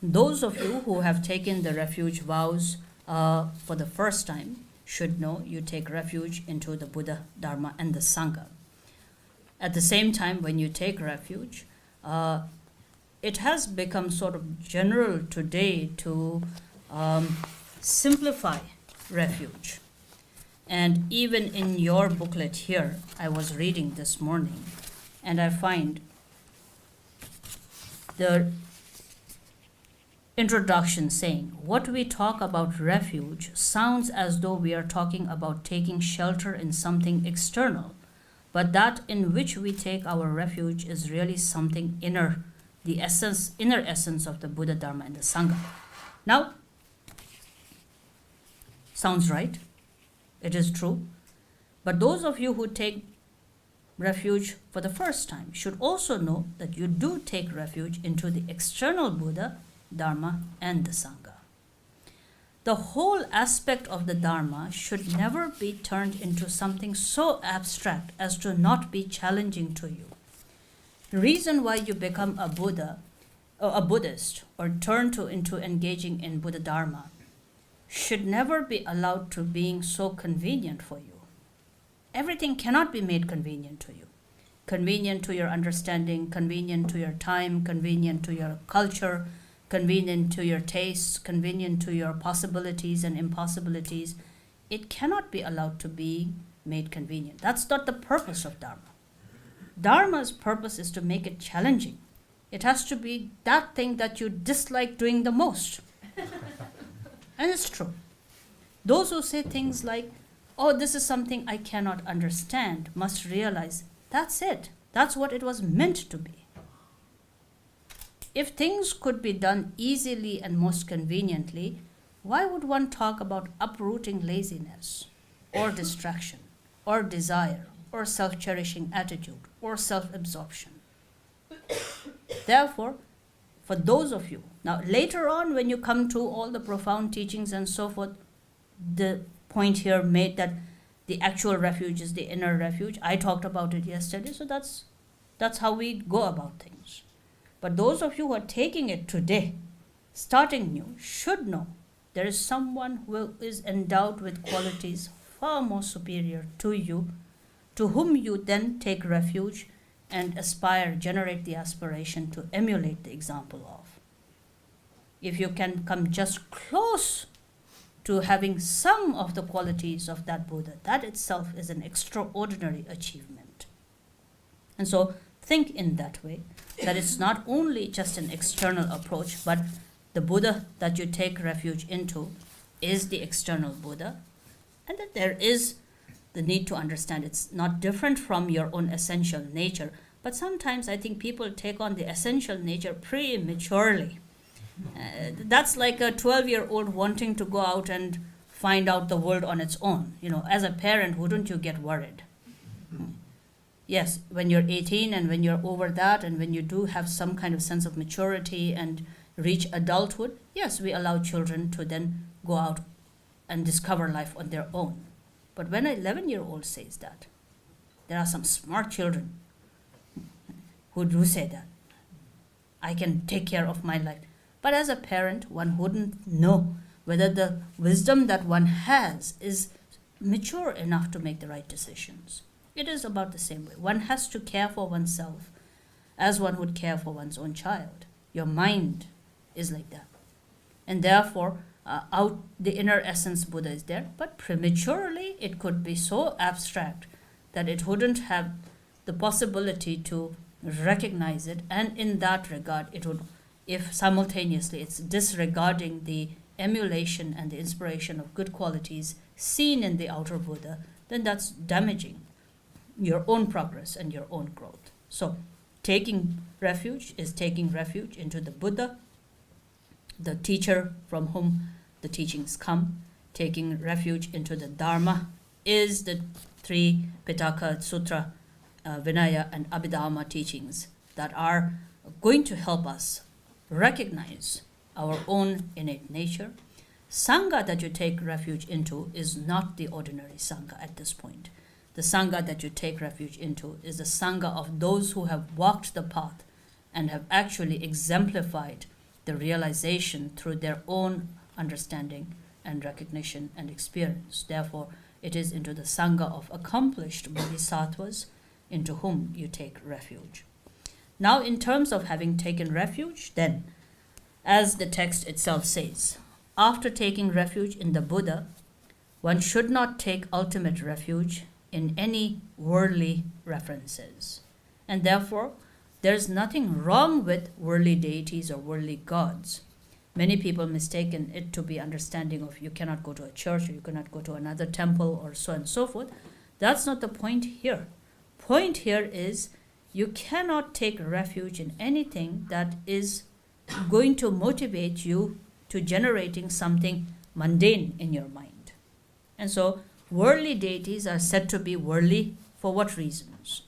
those of you who have taken the refuge vows for the first time should know you take refuge into the Buddha, Dharma, and the Sangha. At the same time, when you take refuge, it has become sort of general today to simplify refuge. And even in your booklet here, I was reading this morning, and I find the introduction saying, what we talk about refuge sounds as though we are talking about taking shelter in something external, but that in which we take our refuge is really something inner, the inner essence of the Buddha, Dharma, and the Sangha. Now, sounds right. It is true. But those of you who take refuge for the first time should also know that you do take refuge into the external Buddha, Dharma, and the Sangha. The whole aspect of the Dharma should never be turned into something so abstract as to not be challenging to you. The reason why you become a Buddha or a Buddhist or turn into engaging in Buddha Dharma should never be allowed to being so convenient for you. Everything cannot be made convenient to you. Convenient to your understanding, convenient to your time, convenient to your culture, convenient to your tastes, convenient to your possibilities and impossibilities. It cannot be allowed to be made convenient. That's not the purpose of Dharma. Dharma's purpose is to make it challenging. It has to be that thing that you dislike doing the most. And it's true. Those who say things like, oh, this is something I cannot understand, must realize that's it. That's what it was meant to be. If things could be done easily and most conveniently, why would one talk about uprooting laziness or distraction or desire or self-cherishing attitude or self-absorption? Therefore, for those of you, now later on when you come to all the profound teachings and so forth, the point here made that the actual refuge is the inner refuge. I talked about it yesterday, so that's how we go about things. But those of you who are taking it today, starting new, should know there is someone who is endowed with qualities far more superior to you, to whom you then take refuge and aspire, generate the aspiration to emulate the example of. If you can come just close to having some of the qualities of that Buddha, that itself is an extraordinary achievement. And so think in that way, that it's not only just an external approach, but the Buddha that you take refuge into is the external Buddha, and that there is the need to understand it's not different from your own essential nature. But sometimes I think people take on the essential nature prematurely. That's like a 12-year-old wanting to go out and find out the world on its own. As a parent, wouldn't you get worried? Yes, when you're 18 and when you're over that and when you do have some kind of sense of maturity and reach adulthood, yes, we allow children to then go out and discover life on their own. But when an 11-year-old says that, there are some smart children who do say that. I can take care of my life. But as a parent, one wouldn't know whether the wisdom that one has is mature enough to make the right decisions. It is about the same way. One has to care for oneself as one would care for one's own child. Your mind is like that. And therefore, out the inner essence Buddha is there, but prematurely it could be so abstract that it wouldn't have the possibility to recognize it, and in that regard it would, if simultaneously it's disregarding the emulation and the inspiration of good qualities seen in the outer Buddha, then that's damaging your own progress and your own growth. So taking refuge is taking refuge into the Buddha, the teacher from whom the teachings come. Taking refuge into the Dharma is the three Pitaka Sutra, Vinaya and Abhidhamma teachings that are going to help us recognize our own innate nature. Sangha that you take refuge into is not the ordinary Sangha at this point. The Sangha that you take refuge into is the Sangha of those who have walked the path and have actually exemplified the realization through their own understanding and recognition and experience. Therefore, it is into the Sangha of accomplished bodhisattvas into whom you take refuge. Now, in terms of having taken refuge, then, as the text itself says, after taking refuge in the Buddha, one should not take ultimate refuge in any worldly references. And therefore, there is nothing wrong with worldly deities or worldly gods. Many people mistaken it to be understanding of you cannot go to a church or you cannot go to another temple or so and so forth. That's not the point here. Point here is you cannot take refuge in anything that is going to motivate you to generating something mundane in your mind. And so worldly deities are said to be worldly for what reasons?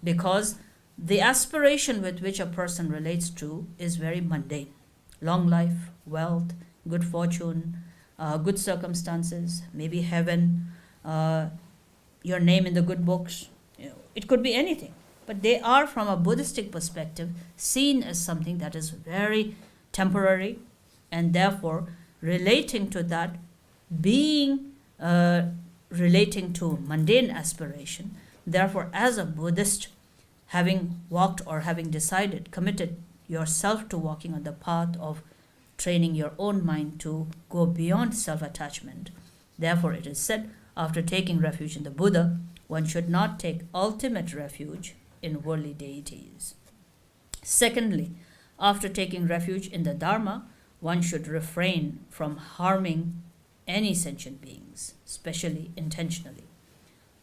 Because the aspiration with which a person relates to is very mundane. Long life, wealth, good fortune, good circumstances, maybe heaven, your name in the good books. It could be anything. But they are, from a Buddhistic perspective, seen as something that is very temporary, and therefore relating to that, being relating to mundane aspiration. Therefore, as a Buddhist, having walked or having decided, committed yourself to walking on the path of training your own mind to go beyond self-attachment. Therefore, it is said, after taking refuge in the Buddha, one should not take ultimate refuge in worldly deities. Secondly, after taking refuge in the Dharma, one should refrain from harming any sentient beings, especially intentionally.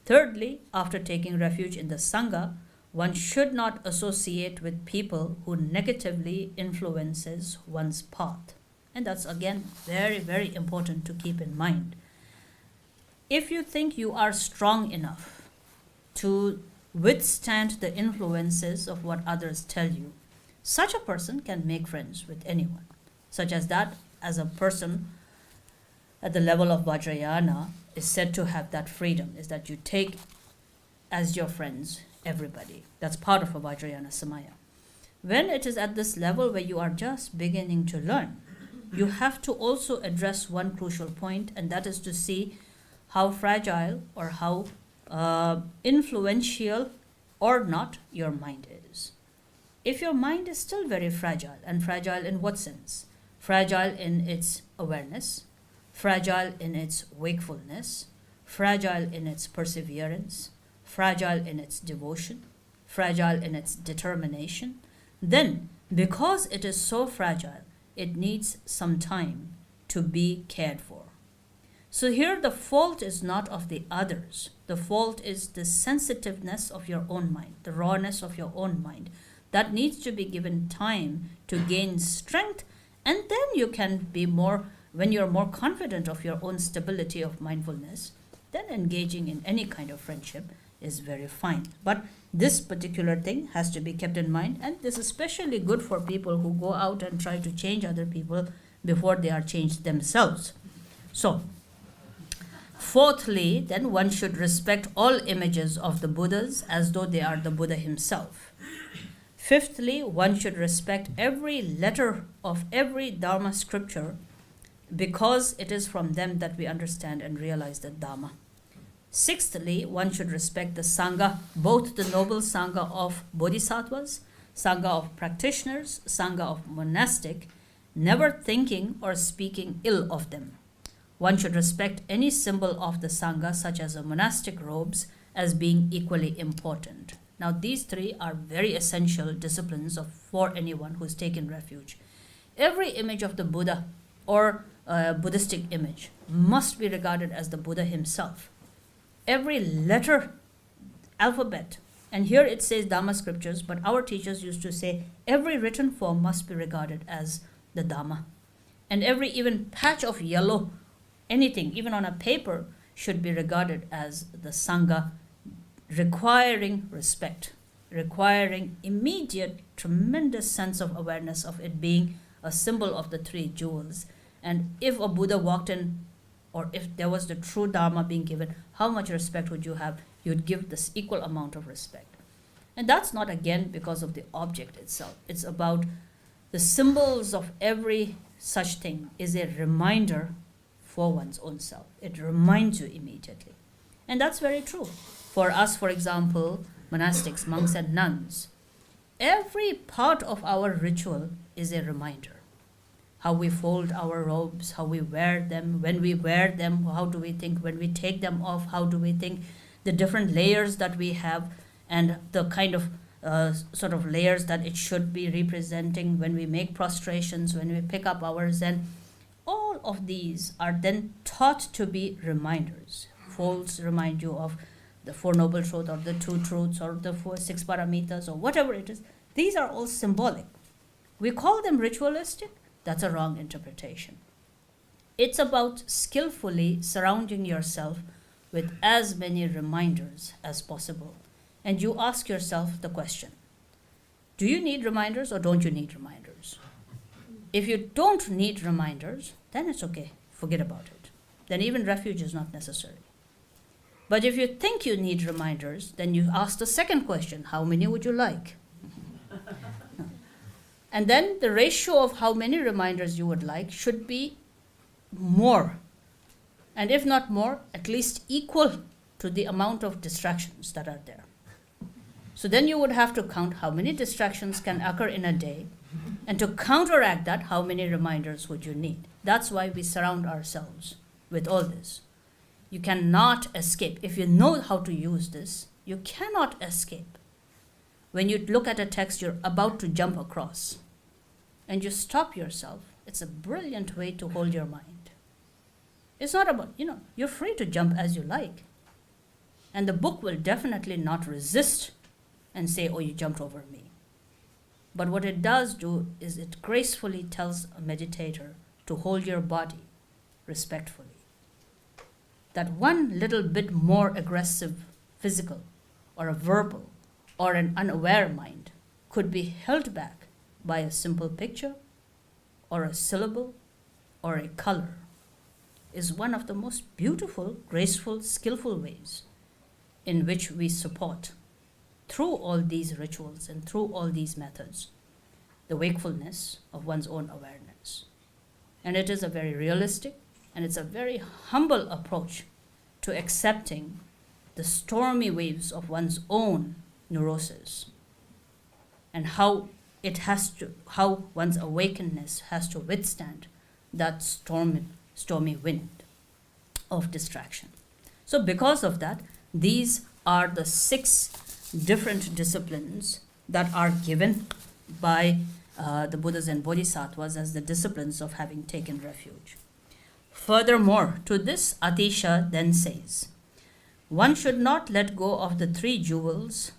Thirdly, after taking refuge in the Sangha, one should not associate with people who negatively influences one's path. And that's again very, very important to keep in mind. If you think you are strong enough to withstand the influences of what others tell you, such a person can make friends with anyone. Such as that, as a person at the level of Vajrayana is said to have that freedom, is that you take as your friends everybody. That's part of a Vajrayana Samaya. When it is at this level where you are just beginning to learn, you have to also address one crucial point, and that is to see how fragile or how influential or not your mind is. If your mind is still very fragile, and fragile in what sense? Fragile in its awareness, fragile in its wakefulness, fragile in its perseverance, fragile in its devotion, fragile in its determination, then because it is so fragile, it needs some time to be cared for. So here the fault is not of the others. The fault is the sensitiveness of your own mind, the rawness of your own mind. That needs to be given time to gain strength, and then you can be more, when you're more confident of your own stability of mindfulness, then engaging in any kind of friendship is very fine. But this particular thing has to be kept in mind, and this is especially good for people who go out and try to change other people before they are changed themselves. So, fourthly, then one should respect all images of the Buddhas as though they are the Buddha himself. Fifthly, one should respect every letter of every Dharma scripture because it is from them that we understand and realize the Dharma. Sixthly, one should respect the Sangha, both the noble Sangha of Bodhisattvas, Sangha of practitioners, Sangha of monastic, never thinking or speaking ill of them. One should respect any symbol of the Sangha, such as the monastic robes, as being equally important. Now, these three are very essential disciplines for anyone who has taken refuge. Every image of the Buddha or Buddhistic image must be regarded as the Buddha himself. Every letter, alphabet, and here it says Dhamma scriptures, but our teachers used to say every written form must be regarded as the Dhamma. And every even patch of yellow, anything, even on a paper, should be regarded as the Sangha, requiring respect, requiring immediate, tremendous sense of awareness of it being a symbol of the three jewels. And if a Buddha walked in, or if there was the true Dharma being given, how much respect would you have? You'd give this equal amount of respect. And that's not, again, because of the object itself. It's about the symbols of every such thing is a reminder for one's own self. It reminds you immediately. And that's very true. For us, for example, monastics, monks and nuns, every part of our ritual is a reminder. How we fold our robes, how we wear them, when we wear them, how do we think, when we take them off, how do we think, the different layers that we have, and the kind of sort of layers that it should be representing when we make prostrations, when we pick up our Zen. All of these are then taught to be reminders. Folds remind you of the Four Noble Truths or the Two Truths or the Six Paramitas or whatever it is. These are all symbolic. We call them ritualistic. That's a wrong interpretation. It's about skillfully surrounding yourself with as many reminders as possible. And you ask yourself the question, do you need reminders or don't you need reminders? If you don't need reminders, then it's okay. Forget about it. Then even refuge is not necessary. But if you think you need reminders, then you ask the second question, how many would you like? And then the ratio of how many reminders you would like should be more. And if not more, at least equal to the amount of distractions that are there. So then you would have to count how many distractions can occur in a day, and to counteract that, how many reminders would you need? That's why we surround ourselves with all this. You cannot escape. If you know how to use this, you cannot escape. When you look at a text you're about to jump across, and you stop yourself, it's a brilliant way to hold your mind. It's not about, you're free to jump as you like. And the book will definitely not resist and say, oh, you jumped over me. But what it does do is it gracefully tells a meditator to hold your body respectfully. That one little bit more aggressive physical or a verbal or an unaware mind could be held back by a simple picture or a syllable or a color is one of the most beautiful, graceful, skillful ways in which we support, through all these rituals and through all these methods, the wakefulness of one's own awareness. And it is a very realistic and it's a very humble approach to accepting the stormy waves of one's own neurosis and how one's awakenedness has to withstand that stormy wind of distraction. So because of that, these are the 6 different disciplines that are given by the Buddhas and Bodhisattvas as the disciplines of having taken refuge. Furthermore, to this Atisha then says, one should not let go of the 3 jewels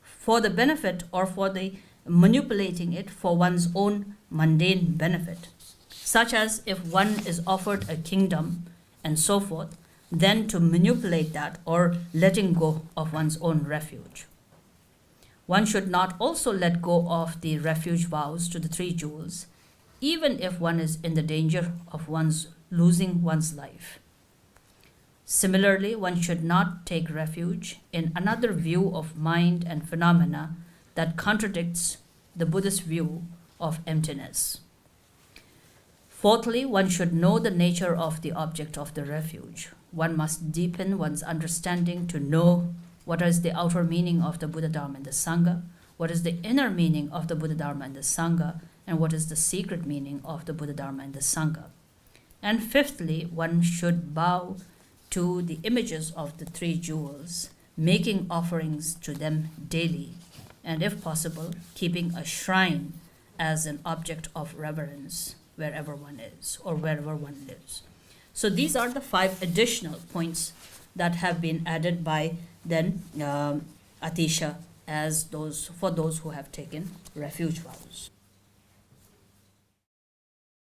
for the benefit or for the manipulating it for one's own mundane benefit, such as if one is offered a kingdom and so forth, then to manipulate that or letting go of one's own refuge. One should not also let go of the refuge vows to the 3 jewels, even if one is in the danger of losing one's life. Similarly, one should not take refuge in another view of mind and phenomena that contradicts the Buddhist view of emptiness. Fourthly, one should know the nature of the object of the refuge. One must deepen one's understanding to know what is the outer meaning of the Buddha Dharma and the Sangha, what is the inner meaning of the Buddha Dharma and the Sangha, and what is the secret meaning of the Buddha Dharma and the Sangha. And fifthly, one should bow to the images of the 3 jewels, making offerings to them daily, and if possible, keeping a shrine as an object of reverence wherever one is or wherever one lives. So these are the 5 additional points that have been added by then Atisha as for those who have taken refuge vows.